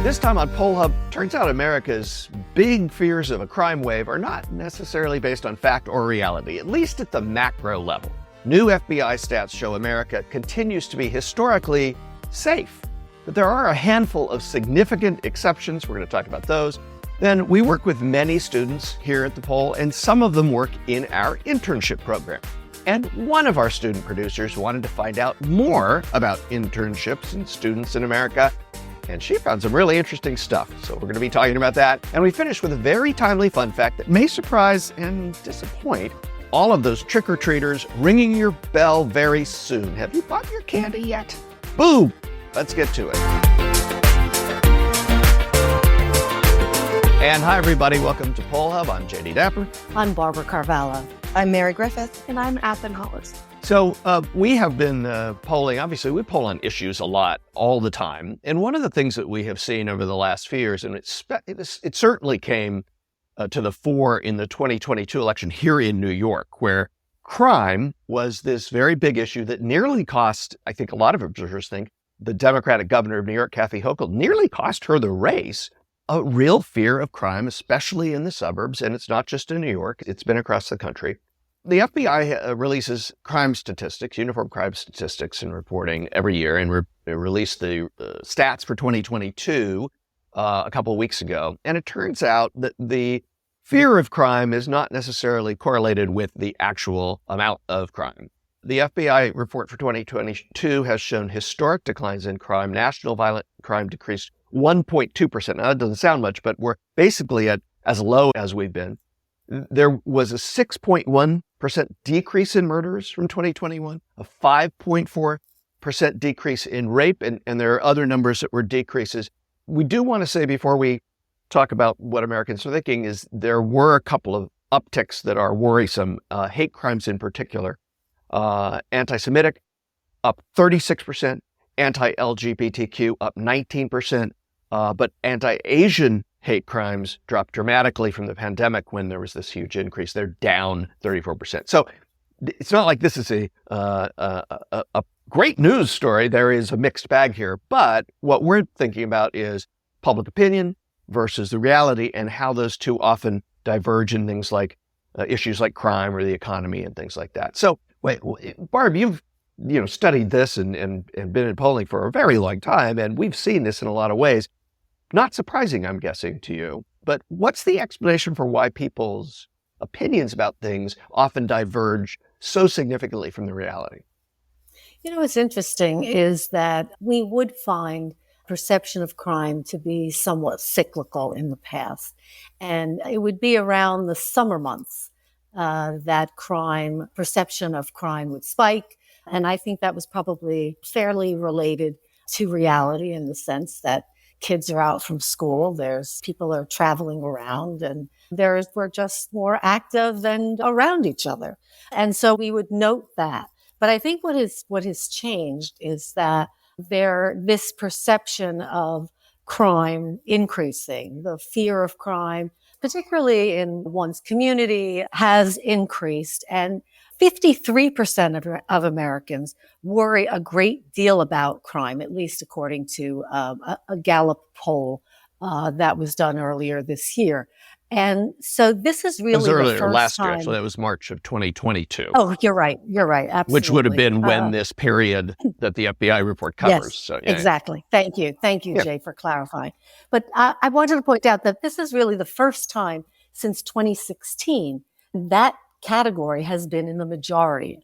This time on Poll Hub, turns out America's big fears of a crime wave are not necessarily based on fact or reality, at least at the macro level. New FBI stats show America continues to be historically safe, but there are a handful of significant exceptions. We're going to talk about those. Then we work with many students here at the Poll, and some of them work in our internship program. And one of our student producers wanted to find out more about internships and students in America, and she found some really interesting stuff. So we're going to be talking about that. And we finish with a very timely fun fact that may surprise and disappoint all of those trick-or-treaters ringing your bell very soon. Have you bought your candy yet? Boo! Let's get to it. And hi, everybody. Welcome to Poll Hub. I'm JD Dapper. I'm Barbara Carvalho. I'm Mary Griffith. And I'm Athen Hollis. So we have been polling. Obviously, we poll on issues a lot, all the time. And one of the things that we have seen over the last few years, and it certainly came to the fore in the 2022 election here in New York, where crime was this very big issue that nearly cost, I think a lot of observers think, the Democratic governor of New York, Kathy Hochul, nearly cost her the race. A real fear of crime, especially in the suburbs. And it's not just in New York. It's been across the country. The FBI releases crime statistics, uniform crime statistics and reporting every year, and released the stats for 2022 a couple of weeks ago. And it turns out that the fear of crime is not necessarily correlated with the actual amount of crime. The FBI report for 2022 has shown historic declines in crime. National violent crime decreased 1.2%. Now, that doesn't sound much, but we're basically at as low as we've been. There was a 6.1% decrease in murders from 2021, a 5.4% decrease in rape, and there are other numbers that were decreases. We do want to say before we talk about what Americans are thinking is there were a couple of upticks that are worrisome, hate crimes in particular. Anti-Semitic, up 36%, anti-LGBTQ, up 19%, but anti-Asian hate crimes dropped dramatically from the pandemic when there was this huge increase. They're down 34%. So it's not like this is a great news story. There is a mixed bag here, but what we're thinking about is public opinion versus the reality and how those two often diverge in things like issues like crime or the economy and things like that. So wait, Barb, you've studied this and been in polling for a very long time, and we've seen this in a lot of ways. Not surprising, I'm guessing, to you, but what's the explanation for why people's opinions about things often diverge so significantly from the reality? What's interesting is that we would find perception of crime to be somewhat cyclical in the past. And it would be around the summer months that perception of crime would spike. And I think that was probably fairly related to reality in the sense that kids are out from school, people are traveling around, and we're just more active and around each other. And so we would note that. But I think what has changed is that this perception of crime increasing, the fear of crime, particularly in one's community, has increased. And 53% of Americans worry a great deal about crime, at least according to a Gallup poll that was done earlier this year. And so this is really the first last time. Year, actually, that was March of 2022. Oh, you're right, absolutely. Which would have been when this period that the FBI report covers. Yes, so, yeah. Exactly. Thank you, Yeah. Jay, for clarifying. But I wanted to point out that this is really the first time since 2016 that category has been in the majority.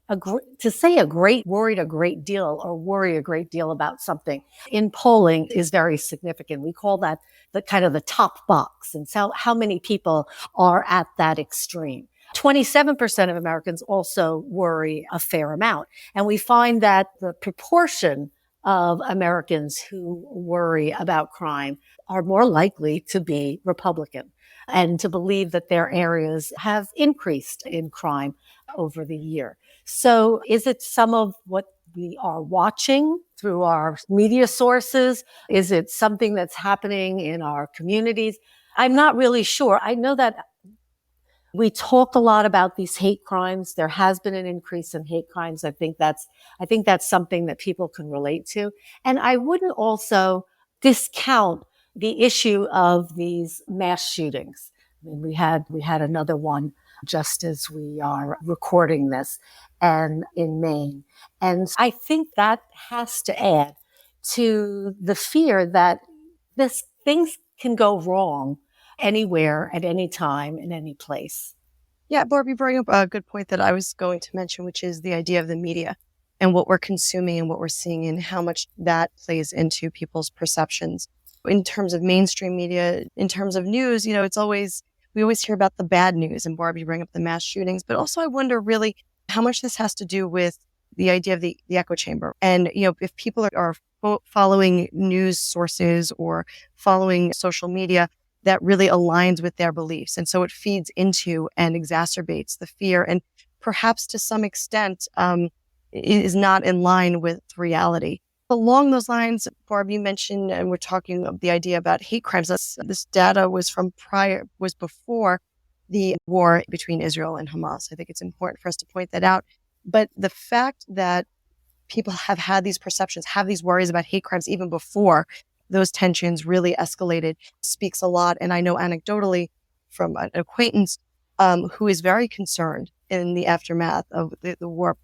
To say worried a great deal or worry a great deal about something in polling is very significant. We call that the kind of the top box, and so how many people are at that extreme. 27% of Americans also worry a fair amount. And we find that the proportion of Americans who worry about crime are more likely to be Republican and to believe that their areas have increased in crime over the year. So is it some of what we are watching through our media sources? Is it something that's happening in our communities? I'm not really sure. I know that we talk a lot about these hate crimes. There has been an increase in hate crimes. I think that's something that people can relate to. And I wouldn't also discount the issue of these mass shootings. I mean, we had another one just as we are recording this, and in Maine. And I think that has to add to the fear that this things can go wrong anywhere, at any time, in any place. Yeah, Barb, you bring up a good point that I was going to mention, which is the idea of the media and what we're consuming and what we're seeing and how much that plays into people's perceptions. In terms of mainstream media, in terms of news, we always hear about the bad news, and Barb, you bring up the mass shootings, but also I wonder really how much this has to do with the idea of the echo chamber. And, if people are following news sources or following social media, that really aligns with their beliefs. And so it feeds into and exacerbates the fear and perhaps to some extent is not in line with reality. Along those lines, Barb, you mentioned, and we're talking of the idea about hate crimes. This data was before the war between Israel and Hamas. I think it's important for us to point that out. But the fact that people have had these perceptions, have these worries about hate crimes even before those tensions really escalated speaks a lot. And I know anecdotally from an acquaintance who is very concerned in the aftermath of the war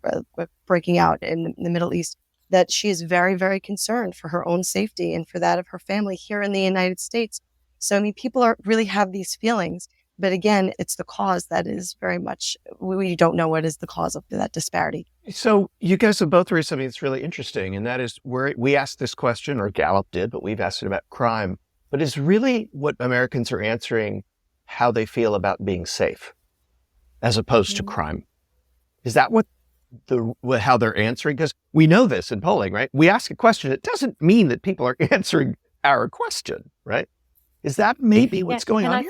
breaking out in the Middle East, that she is very, very concerned for her own safety and for that of her family here in the United States. So, I mean, people really have these feelings. But again, it's the cause that is very much, we don't know what is the cause of that disparity. So you guys have both raised something that's really interesting, and that is where we asked this question, or Gallup did, but we've asked it about crime. But it's really what Americans are answering, how they feel about being safe, as opposed to crime. Is that how they're answering? Because we know this in polling, right? We ask a question. It doesn't mean that people are answering our question, right? Is that maybe what's going on? And I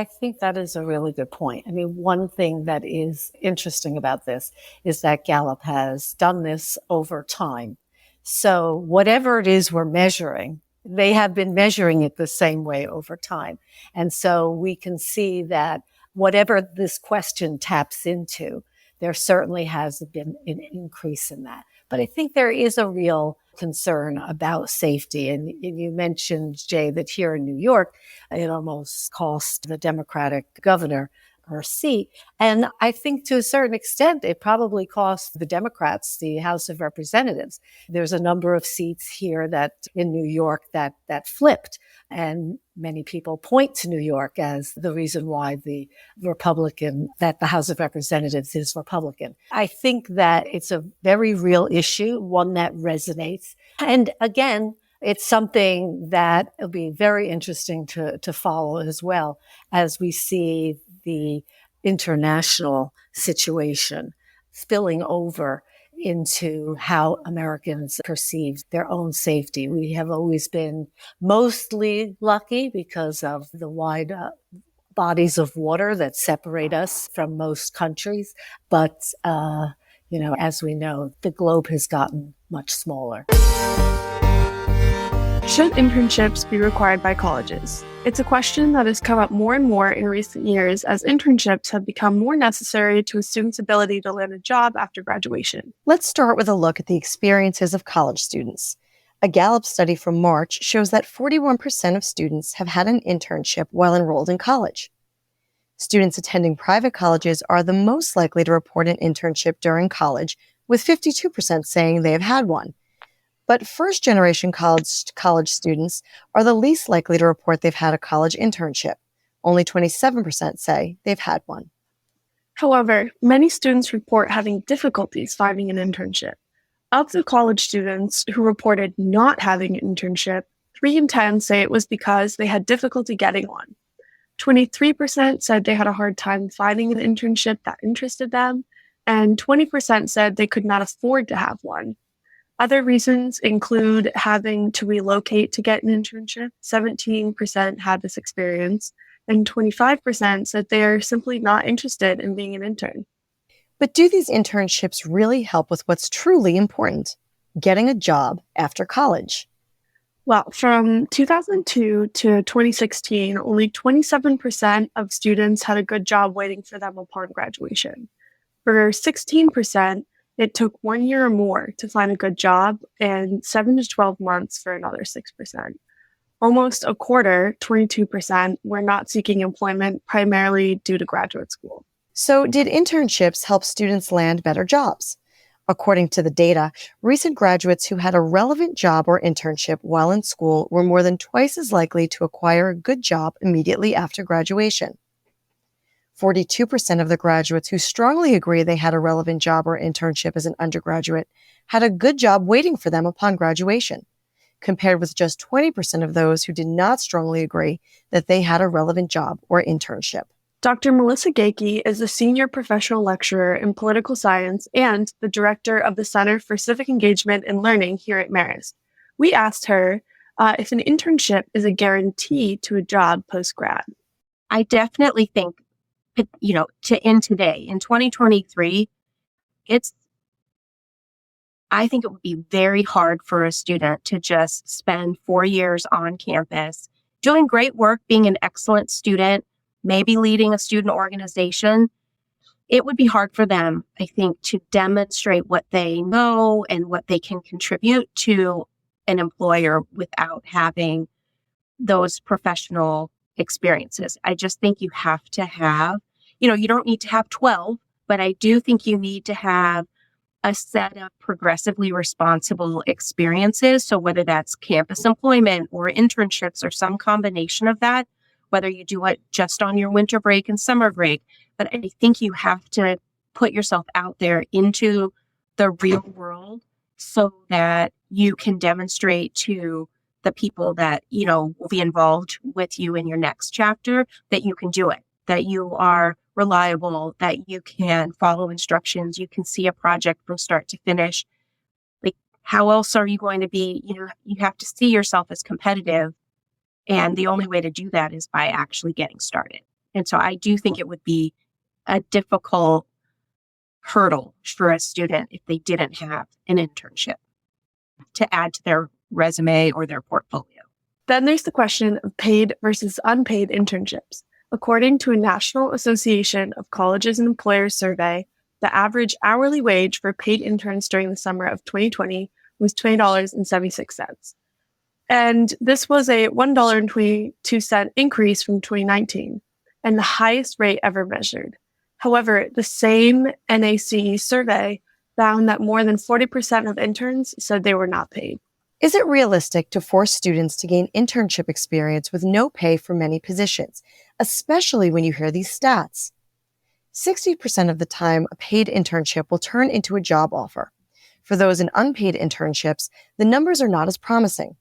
think that is a really good point. I mean, one thing that is interesting about this is that Gallup has done this over time. So whatever it is we're measuring, they have been measuring it the same way over time. And so we can see that whatever this question taps into, there certainly has been an increase in that. But I think there is a real concern about safety. And you mentioned, Jay, that here in New York, it almost cost the Democratic governor her seat. And I think to a certain extent, it probably cost the Democrats the House of Representatives. There's a number of seats here that in New York that flipped. And many people point to New York as the reason why the House of Representatives is Republican. I think that it's a very real issue, one that resonates. And again, it's something that will be very interesting to follow as well as we see the international situation spilling over into how Americans perceive their own safety. We have always been mostly lucky because of the wide bodies of water that separate us from most countries. But, as we know, the globe has gotten much smaller. Should internships be required by colleges? It's a question that has come up more and more in recent years as internships have become more necessary to a student's ability to land a job after graduation. Let's start with a look at the experiences of college students. A Gallup study from March shows that 41% of students have had an internship while enrolled in college. Students attending private colleges are the most likely to report an internship during college, with 52% saying they have had one. But first-generation college students are the least likely to report they've had a college internship. Only 27% say they've had one. However, many students report having difficulties finding an internship. Of the college students who reported not having an internship, 3 in 10 say it was because they had difficulty getting one. 23% said they had a hard time finding an internship that interested them, and 20% said they could not afford to have one. Other reasons include having to relocate to get an internship. 17% had this experience, and 25% said they are simply not interested in being an intern. But do these internships really help with what's truly important, getting a job after college? Well, from 2002 to 2016, only 27% of students had a good job waiting for them upon graduation. For 16%, it took 1 year or more to find a good job and 7 to 12 months for another 6%. Almost a quarter, 22%, were not seeking employment primarily due to graduate school. So, did internships help students land better jobs? According to the data, recent graduates who had a relevant job or internship while in school were more than twice as likely to acquire a good job immediately after graduation. 42% of the graduates who strongly agree they had a relevant job or internship as an undergraduate had a good job waiting for them upon graduation, compared with just 20% of those who did not strongly agree that they had a relevant job or internship. Dr. Melissa Gaeke is a senior professional lecturer in political science and the director of the Center for Civic Engagement and Learning here at Marist. We asked her if an internship is a guarantee to a job post-grad. I definitely think, to end today, in 2023, I think it would be very hard for a student to just spend 4 years on campus doing great work, being an excellent student, maybe leading a student organization. It would be hard for them, I think, to demonstrate what they know and what they can contribute to an employer without having those professional experiences. I just think you have to have, you don't need to have 12, but I do think you need to have a set of progressively responsible experiences. So whether that's campus employment or internships or some combination of that, whether you do it just on your winter break and summer break, but I think you have to put yourself out there into the real world so that you can demonstrate to the people that, will be involved with you in your next chapter that you can do it, that you are reliable, that you can follow instructions, you can see a project from start to finish. Like, how else are you going to be, you have to see yourself as competitive. And the only way to do that is by actually getting started. And so I do think it would be a difficult hurdle for a student if they didn't have an internship to add to their resume or their portfolio. Then there's the question of paid versus unpaid internships. According to a National Association of Colleges and Employers survey, the average hourly wage for paid interns during the summer of 2020 was $20.76. And this was a $1.22 increase from 2019, and the highest rate ever measured. However, the same NAC survey found that more than 40% of interns said they were not paid. Is it realistic to force students to gain internship experience with no pay for many positions, especially when you hear these stats? 60% of the time, a paid internship will turn into a job offer. For those in unpaid internships, the numbers are not as promising.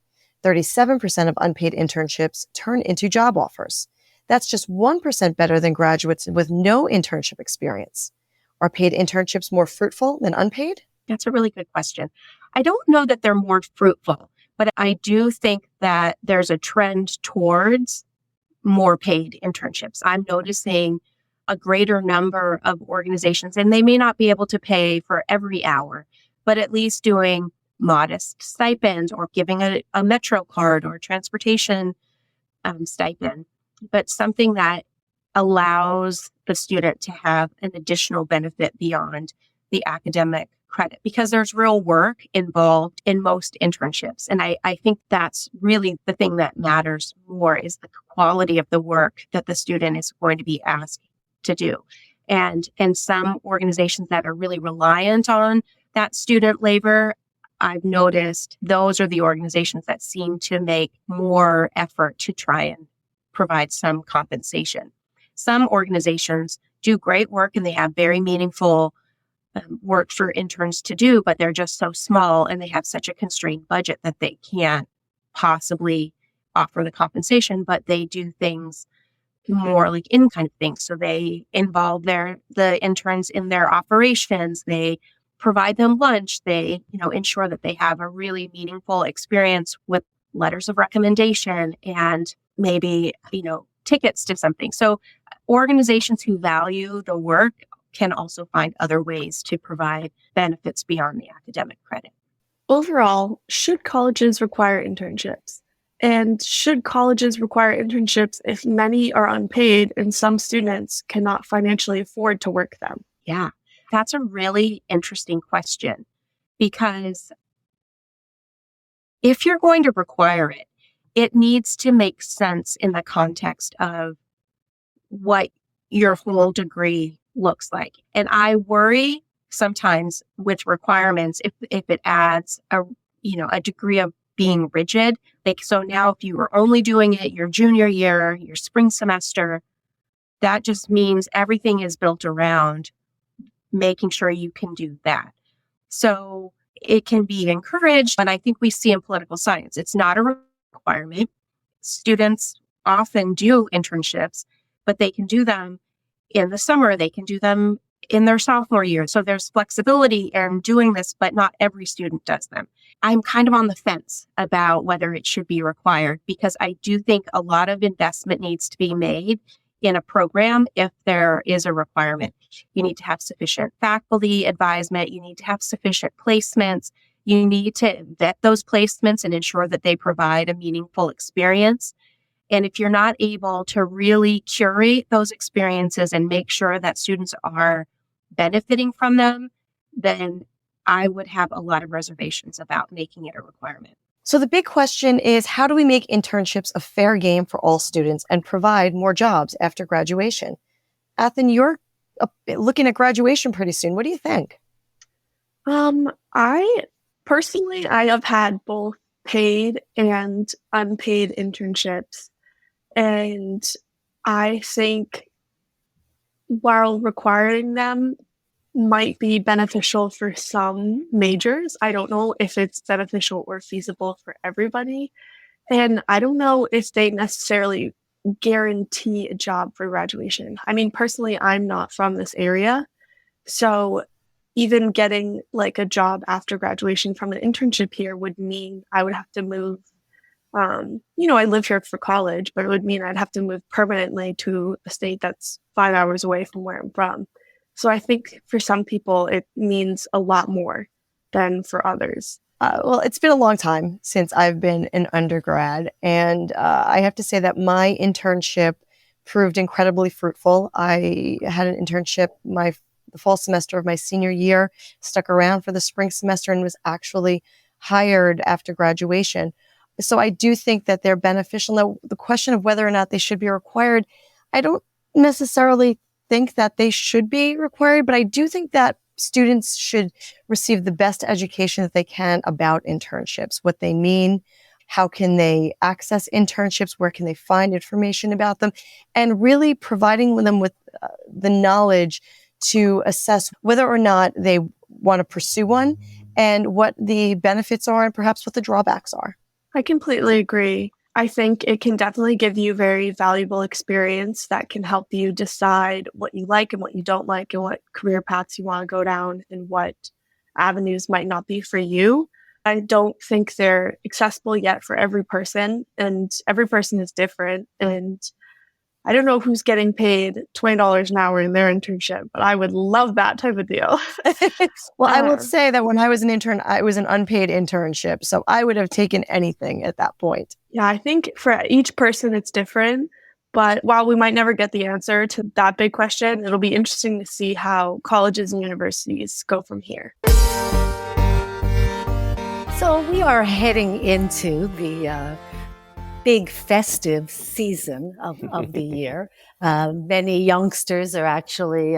37% of unpaid internships turn into job offers. That's just 1% better than graduates with no internship experience. Are paid internships more fruitful than unpaid? That's a really good question. I don't know that they're more fruitful, but I do think that there's a trend towards more paid internships. I'm noticing a greater number of organizations, and they may not be able to pay for every hour, but at least doing modest stipends or giving a Metro card or transportation stipend, but something that allows the student to have an additional benefit beyond the academic credit, because there's real work involved in most internships. And I think that's really the thing that matters more, is the quality of the work that the student is going to be asked to do. And some organizations that are really reliant on that student labor, I've noticed those are the organizations that seem to make more effort to try and provide some compensation. Some organizations do great work and they have very meaningful work for interns to do, but they're just so small and they have such a constrained budget that they can't possibly offer the compensation, but they do things more like in-kind of things. So they involve the interns in their operations. They provide them lunch. They, ensure that they have a really meaningful experience with letters of recommendation and maybe, tickets to something. So organizations who value the work can also find other ways to provide benefits beyond the academic credit. Overall, should colleges require internships? And should colleges require internships if many are unpaid and some students cannot financially afford to work them? Yeah, that's a really interesting question, because if you're going to require it, it needs to make sense in the context of what your whole degree looks like. And I worry sometimes with requirements if it adds a degree of being rigid. Like, so now if you were only doing it your junior year, your spring semester, that just means everything is built around making sure you can do that. So it can be encouraged. And I think we see in political science, it's not a requirement. Students often do internships, but they can do them in the summer. They can do them in their sophomore year. So there's flexibility in doing this, but not every student does them. I'm kind of on the fence about whether it should be required, because I do think a lot of investment needs to be made in a program if there is a requirement. You need to have sufficient faculty advisement. You need to have sufficient placements. You need to vet those placements and ensure that they provide a meaningful experience. And if you're not able to really curate those experiences and make sure that students are benefiting from them, then I would have a lot of reservations about making it a requirement. So the big question is, how do we make internships a fair game for all students and provide more jobs after graduation? Athen, you're looking at graduation pretty soon. What do you think? I have had both paid and unpaid internships. And I think while requiring them might be beneficial for some majors, I don't know if it's beneficial or feasible for everybody. And I don't know if they necessarily guarantee a job for graduation. I mean, personally, I'm not from this area. So even getting like a job after graduation from an internship here would mean I would have to move. I live here for college, but it would mean I'd have to move permanently to a state that's 5 hours away from where I'm from. So I think for some people, it means a lot more than for others. Well, it's been a long time since I've been an undergrad, and I have to say that my internship proved incredibly fruitful. I had an internship the fall semester of my senior year, stuck around for the spring semester, and was actually hired after graduation. So I do think that they're beneficial. Now, the question of whether or not they should be required, I don't necessarily think that they should be required, but I do think that students should receive the best education that they can about internships, what they mean, how can they access internships, where can they find information about them, and really providing them with the knowledge to assess whether or not they want to pursue one and what the benefits are and perhaps what the drawbacks are. I completely agree. I think it can definitely give you very valuable experience that can help you decide what you like and what you don't like and what career paths you want to go down and what avenues might not be for you. I don't think they're accessible yet for every person, and every person is different. And I don't know who's getting paid $20 an hour in their internship, but I would love that type of deal. Well, I will say that when I was an intern, it was an unpaid internship. So I would have taken anything at that point. Yeah, I think for each person, it's different. But while we might never get the answer to that big question, it'll be interesting to see how colleges and universities go from here. So we are heading into the big festive season of the year. Many youngsters are actually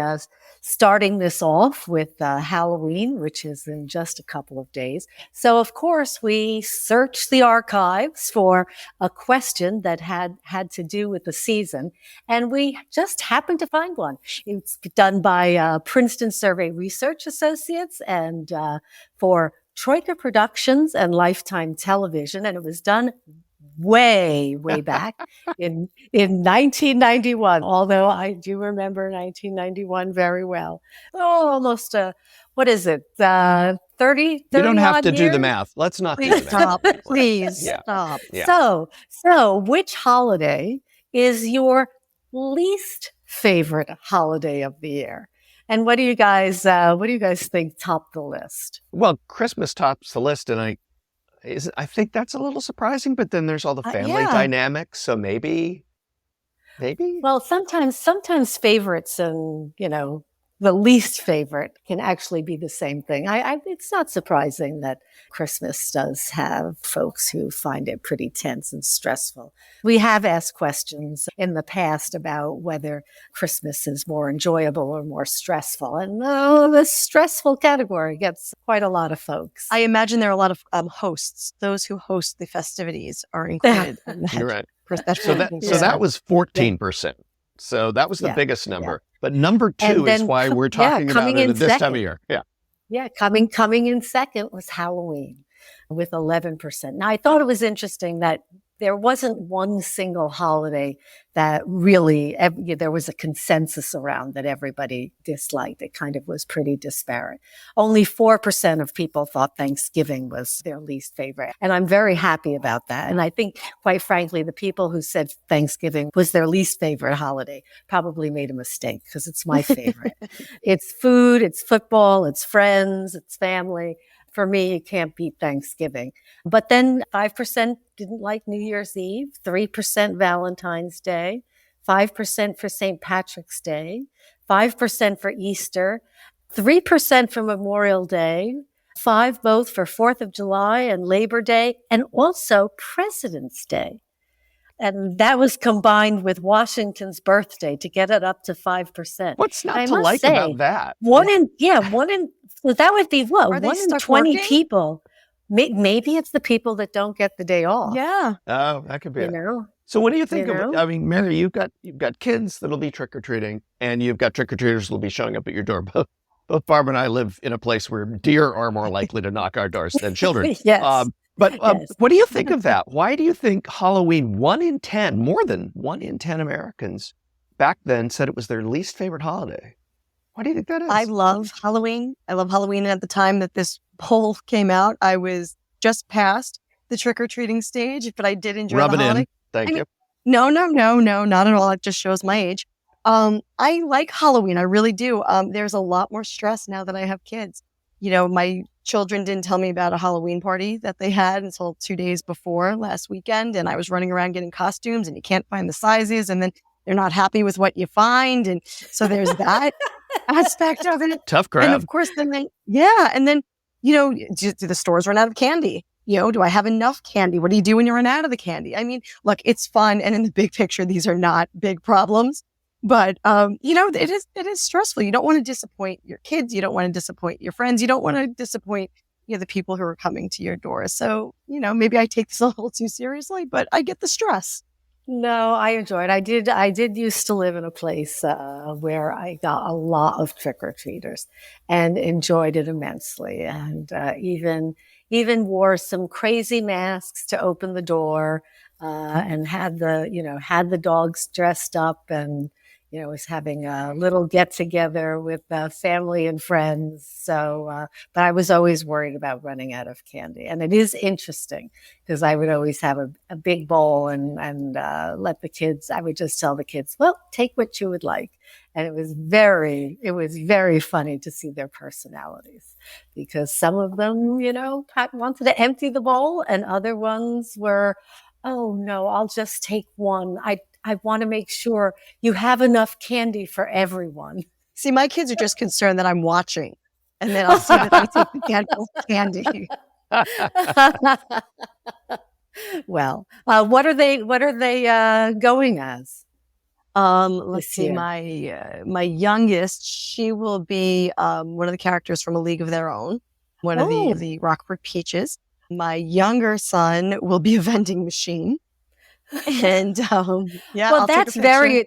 starting this off with Halloween, which is in just a couple of days. So, of course, we searched the archives for a question that had to do with the season, and we just happened to find one. It's done by Princeton Survey Research Associates and for Troika Productions and Lifetime Television, and it was done way back in 1991, although I do remember 1991 very well. Oh, almost, what is it, 30 You don't have to years? do the math. Let's not do Please the math. stop. Please Yeah. stop. Yeah. So which holiday is your least favorite holiday of the year? And what do you guys think topped the list? Well, Christmas tops the list, and I think that's a little surprising, but then there's all the family yeah. dynamics, so maybe. Well, sometimes favorites and, the least favorite can actually be the same thing. It's not surprising that Christmas does have folks who find it pretty tense and stressful. We have asked questions in the past about whether Christmas is more enjoyable or more stressful. And the stressful category gets quite a lot of folks. I imagine there are a lot of hosts. Those who host the festivities are included in that. You're right. So that was 14%. So that was the biggest number. But number two is why we're talking about it at this time of year. Yeah, coming in second was Halloween with 11%. Now, I thought it was interesting that there wasn't one single holiday that really, there was a consensus around that everybody disliked. It kind of was pretty disparate. Only 4% of people thought Thanksgiving was their least favorite. And I'm very happy about that. And I think, quite frankly, the people who said Thanksgiving was their least favorite holiday probably made a mistake, because it's my favorite. It's food, it's football, it's friends, it's family. For me, you can't beat Thanksgiving. But then 5% didn't like New Year's Eve, 3% Valentine's Day, 5% for St. Patrick's Day, 5% for Easter, 3% for Memorial Day, 5% both for 4th of July and Labor Day, and also President's Day. And that was combined with Washington's birthday to get it up to 5%. What's not to like about that? So that would be what? Are they 1 in stuck 20 working? people. Maybe it's the people that don't get the day off. Yeah. Oh, that could be You it. know? So what do you think You of, know? I mean, Mary, you've got kids that'll be trick-or-treating, and you've got trick-or-treaters that'll be showing up at your door. Both Barb and I live in a place where deer are more likely to knock our doors than children. Yes. Yes. What do you think of that? Why do you think Halloween, more than 1 in 10 Americans back then said it was their least favorite holiday? Why do you think that is? I love Halloween. I love Halloween. At the time that this poll came out, I was just past the trick-or-treating stage, but I did enjoy Rub the it holiday. in. Thank you. No, not at all. It just shows my age. I like Halloween. I really do. There's a lot more stress now that I have kids. You know, my children didn't tell me about a Halloween party that they had until 2 days before last weekend. And I was running around getting costumes, and you can't find the sizes. And then they're not happy with what you find. And so there's that aspect of it. Tough crowd. And of course, then you know, do the stores run out of candy? You know, do I have enough candy? What do you do when you run out of the candy? I mean, look, it's fun. And in the big picture, these are not big problems. But, you know, it is stressful. You don't want to disappoint your kids. You don't want to disappoint your friends. You don't want to disappoint, you know, the people who are coming to your door. So, you know, maybe I take this a little too seriously, but I get the stress. No, I enjoy it. I did used to live in a place where I got a lot of trick-or-treaters and enjoyed it immensely. And even wore some crazy masks to open the door, and had the dogs dressed up, and was having a little get together with family and friends. So, but I was always worried about running out of candy. And it is interesting because I would always have a big bowl and let the kids, I would just tell the kids, well, take what you would like. And it was very funny to see their personalities, because some of them, wanted to empty the bowl, and other ones were, oh no, I'll just take one. I want to make sure you have enough candy for everyone. See, my kids are just concerned that I'm watching, and then I'll see that I take the candy. Well, what are they going as? Let's see. My youngest, she will be one of the characters from A League of Their Own, one of the Rockford Peaches. My younger son will be a vending machine. And well, that's very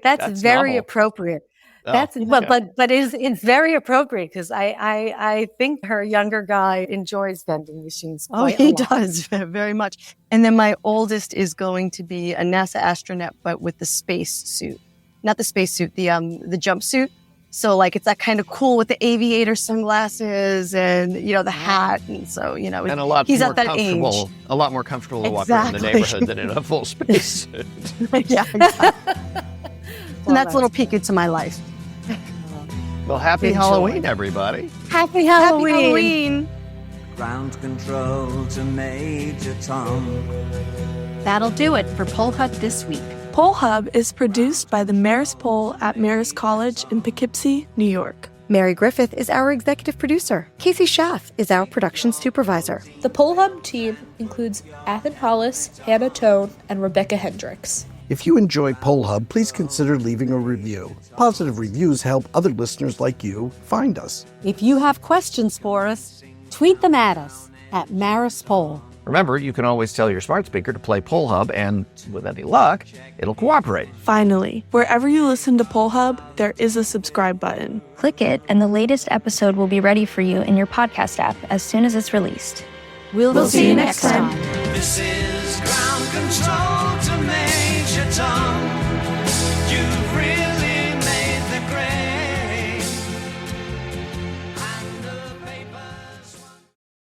appropriate. But it's very appropriate because I think her younger guy enjoys vending machines. He does very much. And then my oldest is going to be a NASA astronaut, but with the space suit, not the space suit, the jumpsuit. So like it's that kind of cool with the aviator sunglasses and the hat, and so and he's at that age. A lot more comfortable to walk around the neighborhood than in a full space suit. Yeah, exactly. And that's a little peek into my life. Well, happy Halloween, everybody! Happy Halloween! Ground control to Major Tom. That'll do it for Poll Hub this week. Poll Hub is produced by the Marist Poll at Marist College in Poughkeepsie, New York. Mary Griffith is our executive producer. Casey Schaff is our production supervisor. The Poll Hub team includes Athen Hollis, Hannah Tone, and Rebecca Hendricks. If you enjoy Poll Hub, please consider leaving a review. Positive reviews help other listeners like you find us. If you have questions for us, tweet them at us at Marist Poll. Remember, you can always tell your smart speaker to play Poll Hub, and with any luck, it'll cooperate. Finally, wherever you listen to Poll Hub, there is a subscribe button. Click it, and the latest episode will be ready for you in your podcast app as soon as it's released. We'll see you next time. This is ground control.